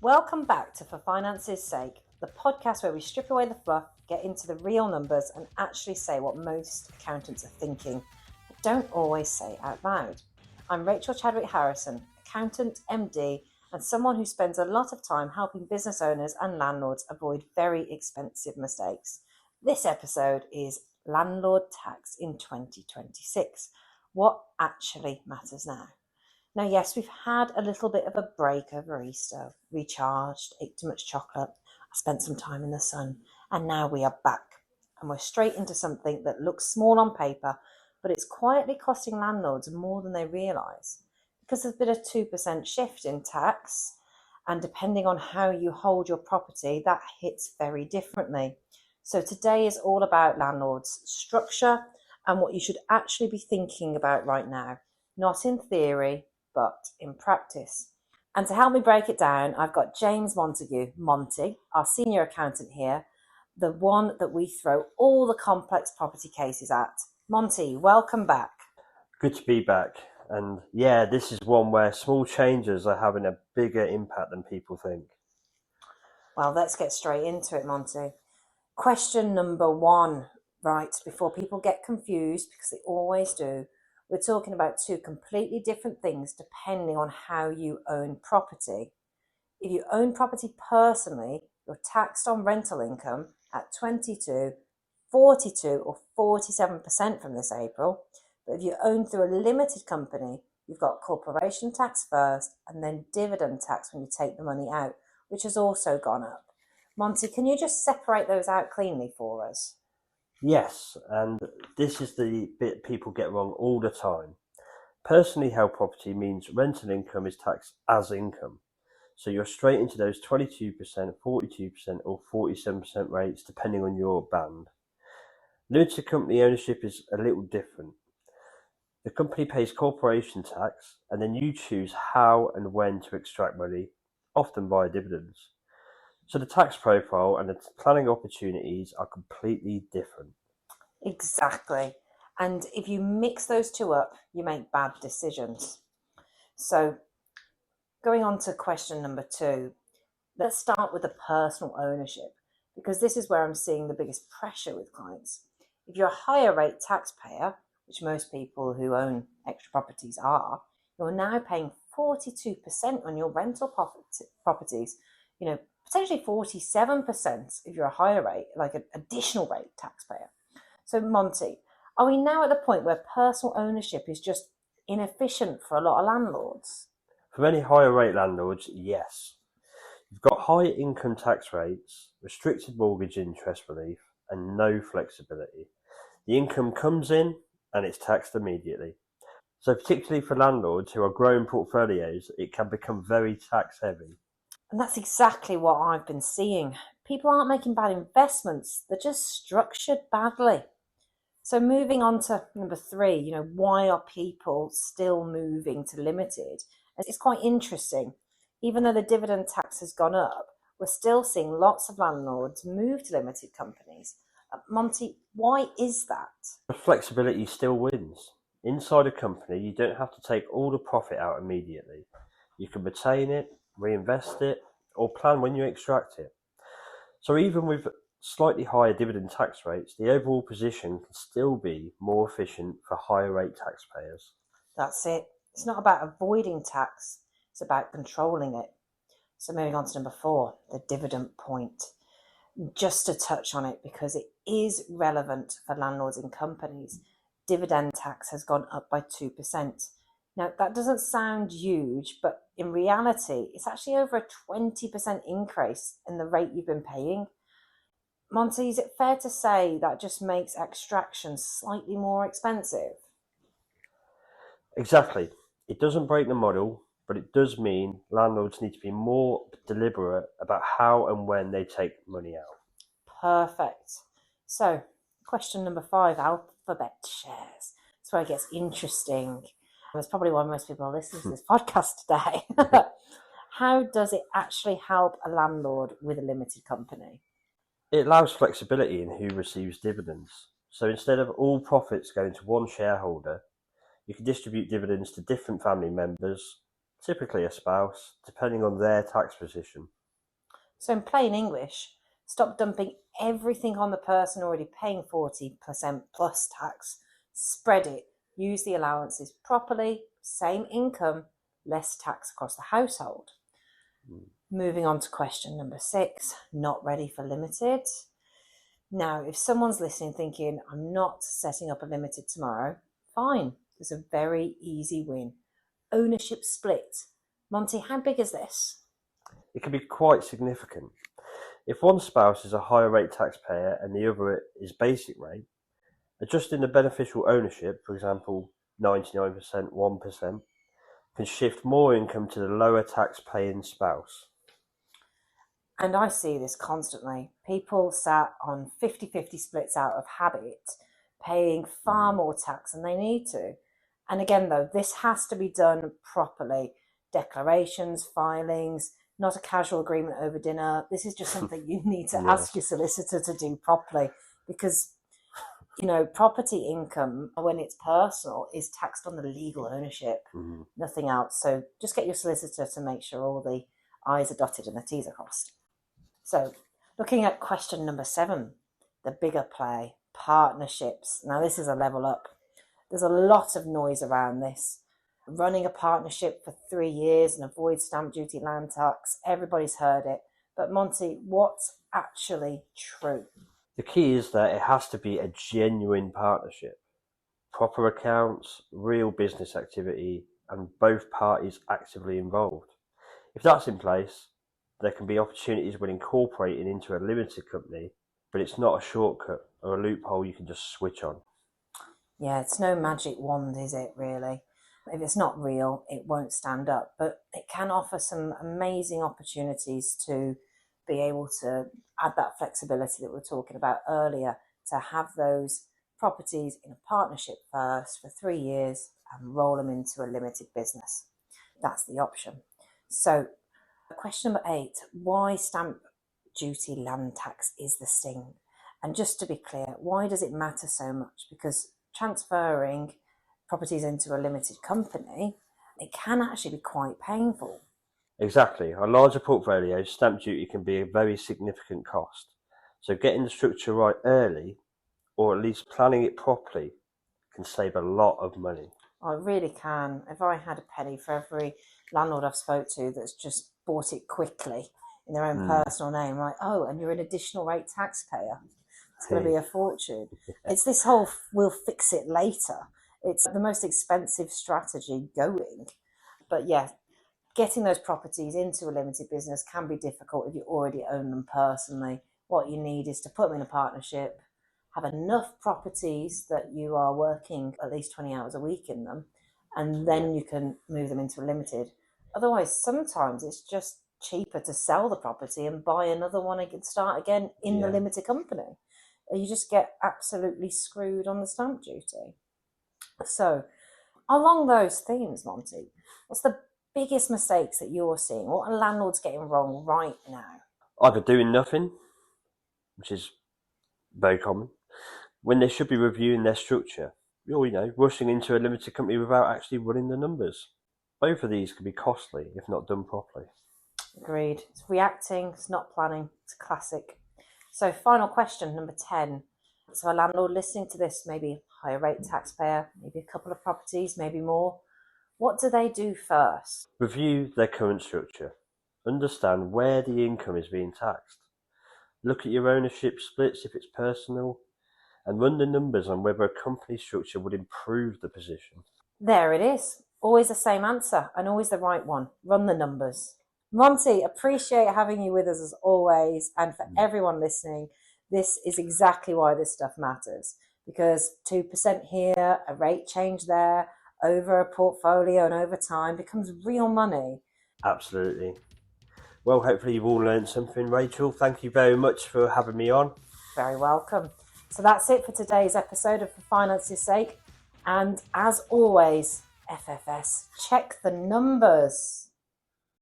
Welcome back to For Finance's Sake, the podcast where we strip away the fluff, get into the real numbers, and actually say what most accountants are thinking, but don't always say out loud. I'm Rachael Harrison, accountant, MD, and someone who spends a lot of time helping business owners and landlords avoid very expensive mistakes. This episode is Landlord Tax in 2026. What actually matters now? Now, yes, we've had a little bit of a break over Easter, recharged, ate too much chocolate, I spent some time in the sun, and now we are back. And we're straight into something that looks small on paper, but it's quietly costing landlords more than they realise. Because there's been a 2% shift in tax, and depending on how you hold your property, that hits very differently. So today is all about landlords' structure and what you should actually be thinking about right now, not in theory, but in practice. And to help me break it down, I've got James Montague, Monty, our senior accountant here, the one that we throw all the complex property cases at. Monty, welcome back. Good to be back. And yeah, this is one where small changes are having a bigger impact than people think. Well, let's get straight into it, Monty. Question number one, right, before people get confused, because they always do, we're talking about two completely different things depending on how you own property. If you own property personally, you're taxed on rental income at 22, 42 or 47% from this April. But if you own through a limited company, you've got corporation tax first and then dividend tax when you take the money out, which has also gone up. Monty, can you just separate those out cleanly for us? Yes, and this is the bit people get wrong all the time. Personally held property means rental income is taxed as income. So you're straight into those 22%, 42% or 47% rates depending on your band. Limited company ownership is a little different. The company pays corporation tax and then you choose how and when to extract money, often via dividends. So the tax profile and the planning opportunities are completely different. Exactly. And if you mix those two up, you make bad decisions. So going on to question number two, let's start with the personal ownership, because this is where I'm seeing the biggest pressure with clients. If you're a higher rate taxpayer, which most people who own extra properties are, you're now paying 42% on your rental properties, potentially 47% if you're a higher rate, like an additional rate taxpayer. So Monty, are we now at the point where personal ownership is just inefficient for a lot of landlords? For many higher rate landlords, yes. You've got high income tax rates, restricted mortgage interest relief, and no flexibility. The income comes in and it's taxed immediately. So particularly for landlords who are growing portfolios, it can become very tax heavy. And that's exactly what I've been seeing. People aren't making bad investments, they're just structured badly. So moving on to number three, why are people still moving to limited? It's quite interesting. Even though the dividend tax has gone up, we're still seeing lots of landlords move to limited companies. Monty, why is that? The flexibility still wins. Inside a company, you don't have to take all the profit out immediately. You can retain it, reinvest it, or plan when you extract it. So even with slightly higher dividend tax rates, the overall position can still be more efficient for higher rate taxpayers. That's it. It's not about avoiding tax, it's about controlling it. So moving on to number four, the dividend point. Just to touch on it because it is relevant for landlords and companies. Dividend tax has gone up by 2%. Now, that doesn't sound huge, but in reality, it's actually over a 20% increase in the rate you've been paying. Monty, is it fair to say that just makes extraction slightly more expensive? Exactly. It doesn't break the model, but it does mean landlords need to be more deliberate about how and when they take money out. Perfect. So, question number five, alphabet shares. That's where it gets interesting. That's probably why most people are listening to this podcast today. How does it actually help a landlord with a limited company? It allows flexibility in who receives dividends. So instead of all profits going to one shareholder, you can distribute dividends to different family members, typically a spouse, depending on their tax position. So in plain English, stop dumping everything on the person already paying 40% plus tax. Spread it. Use the allowances properly. Same income, less tax across the household. Moving on to question number 6, not ready for limited. Now, if someone's listening thinking, I'm not setting up a limited tomorrow, fine. There's a very easy win. Ownership split. Monty, how big is this? It can be quite significant. If one spouse is a higher rate taxpayer and the other is basic rate, adjusting the beneficial ownership, for example, 99%, 1%, can shift more income to the lower tax paying spouse. And I see this constantly. People sat on 50-50 splits out of habit, paying far more tax than they need to. And again, though, this has to be done properly. Declarations, filings, not a casual agreement over dinner. This is just something you need to ask your solicitor to do properly, because, you know, property income, when it's personal, is taxed on the legal ownership, nothing else. So just get your solicitor to make sure all the I's are dotted and the T's are crossed. So looking at question number 7, the bigger play, partnerships. Now this is a level up. There's a lot of noise around this. Running a partnership for 3 years and avoid stamp duty, land tax. Everybody's heard it. But Monty, what's actually true? The key is that it has to be a genuine partnership. Proper accounts, real business activity, and both parties actively involved. If that's in place, there can be opportunities when incorporating into a limited company, but it's not a shortcut or a loophole you can just switch on. Yeah, it's no magic wand, is it, really? If it's not real, it won't stand up. But it can offer some amazing opportunities to be able to add that flexibility that we were talking about earlier, to have those properties in a partnership first for 3 years and roll them into a limited business. That's the option. So question number 8, why stamp duty land tax is the sting? And just to be clear, why does it matter so much? Because transferring properties into a limited company, it can actually be quite painful. Exactly. On larger portfolios, stamp duty can be a very significant cost. So getting the structure right early, or at least planning it properly, can save a lot of money. I really can. If I had a penny for every landlord I've spoke to that's just bought it quickly in their own personal name, like, oh, and you're an additional rate taxpayer, it's going to be a fortune. It's this whole we'll fix it later. It's the most expensive strategy going. But yeah, getting those properties into a limited business can be difficult if you already own them personally. What you need is to put them in a partnership, have enough properties that you are working at least 20 hours a week in them, and then you can move them into a limited. Otherwise, sometimes it's just cheaper to sell the property and buy another one and start again in the limited company. You just get absolutely screwed on the stamp duty. So along those themes, Monty, what's the biggest mistakes that you're seeing? What are landlords getting wrong right now? Either doing nothing, which is very common, when they should be reviewing their structure, or, rushing into a limited company without actually running the numbers. Both of these can be costly if not done properly. Agreed. It's reacting, it's not planning. It's classic. So final question, number 10. So a landlord listening to this, maybe higher rate taxpayer, maybe a couple of properties, maybe more. What do they do first? Review their current structure. Understand where the income is being taxed. Look at your ownership splits if it's personal, and run the numbers on whether a company structure would improve the position. There it is. Always the same answer and always the right one. Run the numbers. Monty, appreciate having you with us as always. And for everyone listening, this is exactly why this stuff matters. Because 2% here, a rate change there, over a portfolio and over time becomes real money. Absolutely. Well, hopefully you've all learned something, Rachel. Thank you very much for having me on. Very welcome. So that's it for today's episode of For Finance's Sake. And as always, FFS, check the numbers.